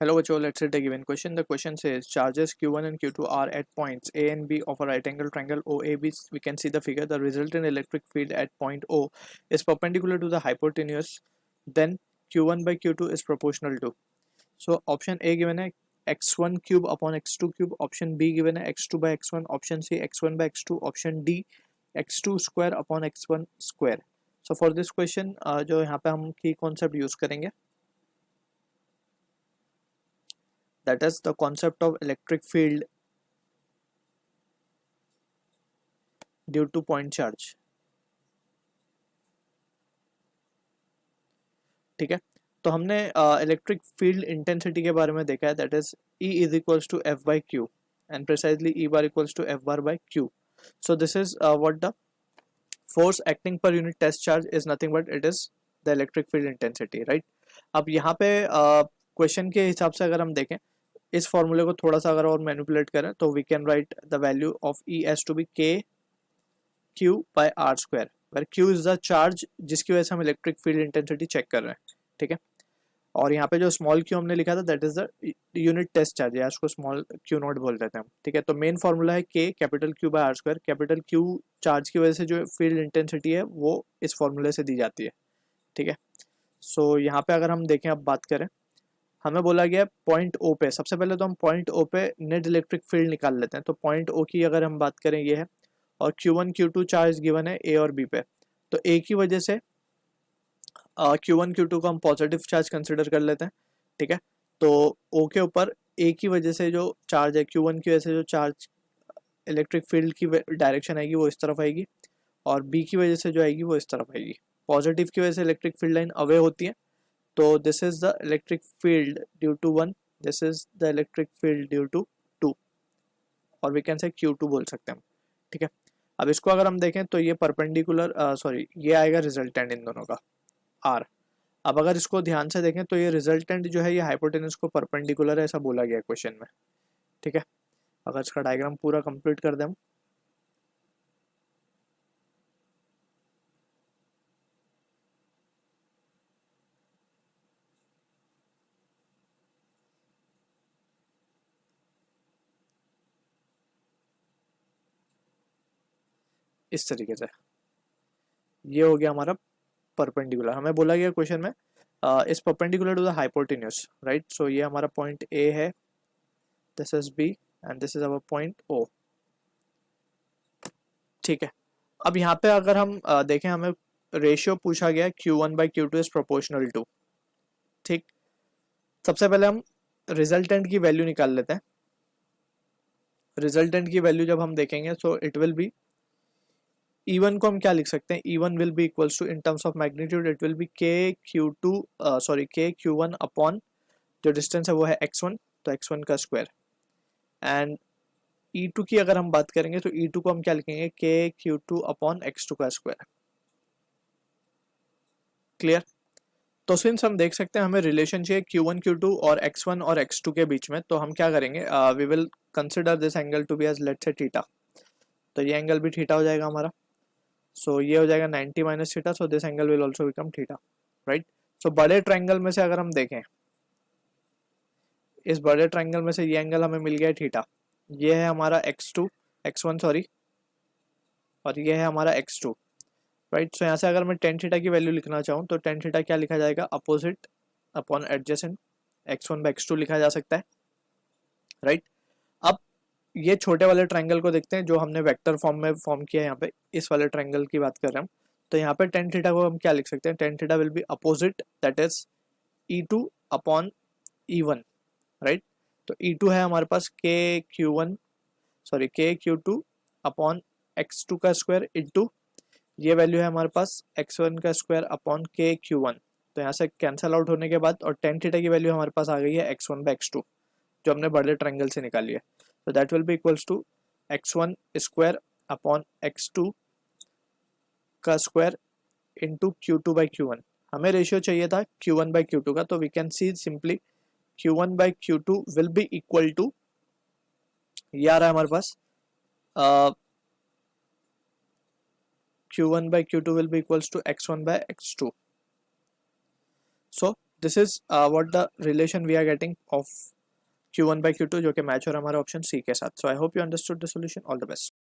Hello, Vachol. Let's take a given question. The question says charges Q1 and Q2 are at points A and B of a right angle triangle OAB. We can see the figure. The resultant electric field at point O is perpendicular to the hypotenuse. Then Q1 by Q2 is proportional to. So option A given है x1 cube upon x2 cube. Option B given है x2 by x1. Option C x1 by x2. Option D x2 square upon x1 square. So for this question जो यहाँ पे हम की concept use करेंगे, that is the concept of electric field due to point charge. ठीक है, तो हमने इलेक्ट्रिक फील्ड इंटेंसिटी के बारे में देखा है, that is E is equals to F by Q and precisely E bar equals to F bar by Q. So this is what the force acting per unit test charge is nothing but it is the electric field intensity, right. अब यहाँ पे question के हिसाब से अगर हम देखें इस फॉर्मूले को थोड़ा सा अगर और मैनिपुलेट करें तो we can write the value of E as to be K Q by R square, where Q is the charge जिसकी वजह से हम इलेक्ट्रिक फील्ड इंटेंसिटी चेक कर रहे हैं. ठीक है, और यहाँ पे जो स्मॉल क्यू हमने लिखा था that is the unit test charge, या उसको स्मॉल क्यू नॉट बोल देते हैं हम. ठीक है, तो मेन फॉर्मूला है के capital Q by R square. Capital Q charge की वजह से जो फील्ड इंटेंसिटी है वो इस फॉर्मूले से दी जाती है. ठीक है, सो यहाँ पे अगर हम देखें, अब बात करें, हमें बोला गया पॉइंट ओ पे. सबसे पहले तो हम पॉइंट ओ पे नेट इलेक्ट्रिक फील्ड निकाल लेते हैं. तो पॉइंट ओ की अगर हम बात करें ये है, और Q1 Q2 चार्ज गिवन है ए और बी पे. तो ए की वजह से Q1 Q2 को हम पॉजिटिव चार्ज कंसिडर कर लेते हैं. ठीक है, तो O के ऊपर A की वजह से जो चार्ज है, Q1 की वजह से जो चार्ज इलेक्ट्रिक फील्ड की डायरेक्शन आएगी वो इस तरफ आएगी, और B की वजह से जो आएगी वो इस तरफ आएगी. पॉजिटिव की वजह से इलेक्ट्रिक फील्ड लाइन अवे होती है, तो this is the electric field due to 1, this is the electric field due to 2, और वी कैन से Q2 बोल सकते हैं हम. ठीक है, अब इसको अगर हम देखें तो ये परपेंडिकुलर सॉरी ये आएगा रिजल्टेंट इन दोनों का R. अब अगर इसको ध्यान से देखें तो ये रिजल्टेंट जो है ये हाइपोटेनस को परपेंडिकुलर है, ऐसा बोला गया है क्वेश्चन में. ठीक है, अगर इसका डायग्राम पूरा कंप्लीट कर दें हम, इस तरीके से ये हो गया हमारा परपेंडिकुलर. हमें बोला गया क्वेश्चन में इस perpendicular to the hypotenuse, right. So ये हमारा पॉइंट ए है, this is B and this is our point O. ठीक है, अब यहाँ पे अगर हम देखें, हमें रेशियो पूछा गया Q1/Q2 इज प्रोपोर्शनल टू. ठीक, सबसे पहले हम रिजल्टेंट की वैल्यू निकाल लेते हैं. रिजल्टेंट की वैल्यू जब हम देखेंगे so it will B E1 को हम क्या लिख सकते हैं, E1 will be equals to in terms of magnitude it will be K Q1 upon जो डिस्टेंस है वो है x1, तो x1 का स्क्वायर. एंड E2 की अगर हम बात करेंगे तो E2 को हम क्या लिखेंगे, K Q2 अपॉन x2 का स्क्वायर. क्लियर. तो सिंस हम देख सकते हैं हमें रिलेशन चाहिए Q1 Q2 और x1 और x2 के बीच में, तो हम क्या करेंगे, we will consider this angle to be as let's say theta. तो ये एंगल भी थीटा हो जाएगा हमारा. सो ये हो जाएगा 90 minus theta, so this angle will also become theta, right. So बड़े ट्रायंगल में से अगर हम देखें, इस बड़े ट्रायंगल में से ये एंगल हमें मिल गया है थीटा. ये है हमारा x1 सॉरी, और ये है हमारा x2, राइट. सो यहाँ से अगर मैं टेन थीटा की वैल्यू लिखना चाहूँ तो टेन थीटा क्या लिखा जाएगा, अपोजिट अपॉन एडजेसेंट x1/x2 लिखा जा सकता है, राइट. अब ये छोटे वाले ट्रायंगल को देखते हैं जो हमने वेक्टर फॉर्म में फॉर्म किया है. यहाँ पे इस वाले ट्रायंगल की बात कर रहे हैं हम, तो यहाँ पे टेन थीटा को हम क्या लिख सकते हैं, tan theta will be opposite, that is E2 upon E1, right. तो E2 है हमारे पास K Q2 अपॉन x2 का स्क्वायर इंटू ये वैल्यू है हमारे पास x1 का स्क्वायर अपॉन K Q1. तो यहाँ से कैंसल आउट होने के बाद, और टेन थीटा की वैल्यू हमारे पास आ गई है x1/x2 जो हमने बड़े ट्रायंगल से निकाली है. तो that will be equals to x1 square upon x2 का स्क्वायर इंटू Q2/Q1. हमें रेशियो चाहिए था Q1/Q2 का, तो we can see simply Q1/Q2 will be equal to, ये आ रहा है हमारे पास Q1/Q2 will be equals to x1/x2. So this is what the relation we are getting of Q1 by Q2 जो कि मैच हो रहा है हमारा ऑप्शन सी के साथ. So I hope you understood the solution. All the best.